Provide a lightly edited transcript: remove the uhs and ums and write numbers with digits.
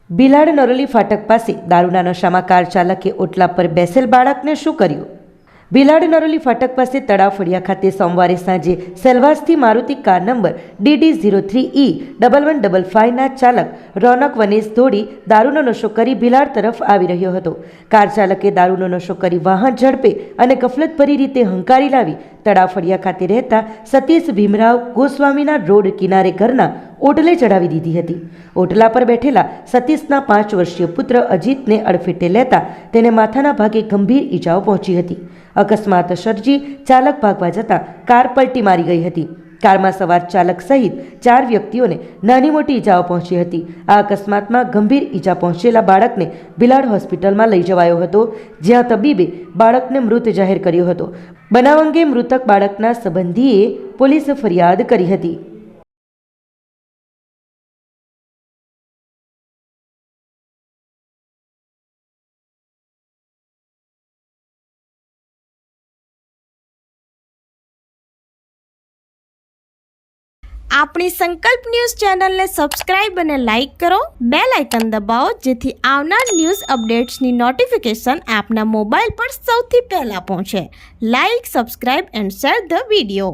ભીલાડ નરોલી ફાટક પાસે દારૂના નશામાં કાર ચાલકે ઓટલા પર બેસેલ બાળકને શું કર્યું? ભીલાડ નરોલી ફાટક પાસે તળાવ ફળિયા ખાતે સોમવારે સાંજે સેલવાસથી મારુતિ કાર નંબર DD03E1155ના ચાલક રોનક વનેશ દોડી દારૂનો નશો કરી ભીલાડ તરફ આવી રહ્યો હતો. કાર ચાલકે દારૂનો નશો કરી વાહન ઝડપે અને ગફલતભરી રીતે હંકારી લાવી તળાવ ફળિયા ખાતે રહેતા સતીશ ભીમરાવ ગોસ્વામીના રોડ કિનારે ઘરના ઓટલે ચડાવી દીધી હતી. ઓટલા પર બેઠેલા સતીશના 5 વર્ષીય પુત્ર અજીતને અડફેટે લેતા તેને માથાના ભાગે ગંભીર ઈજાઓ પહોંચી હતી. અકસ્માત સર્જી ચાલક ભાગવા જતાં કાર પલટી મારી ગઈ હતી. કારમાં સવાર ચાલક સહિત 4 વ્યક્તિઓને નાની મોટી ઈજાઓ પહોંચી હતી. આ અકસ્માતમાં ગંભીર ઈજા પહોંચેલા બાળકને ભીલાડ હોસ્પિટલમાં લઈ જવાયો હતો, જ્યાં તબીબે બાળકને મૃત જાહેર કર્યો હતો. બનાવ અંગે મૃતક બાળકના સંબંધીએ પોલીસ ફરિયાદ કરી હતી. આપણી સંકલ્પ ન્યૂઝ ચેનલને સબસ્ક્રાઇબ અને લાઇક કરો, બેલ આઇકન દબાવો જેથી આવનાર ન્યૂઝ અપડેટ્સની નોટિફિકેશન આપના મોબાઈલ પર સૌથી પહેલાં પહોંચે. Like, subscribe and share the video.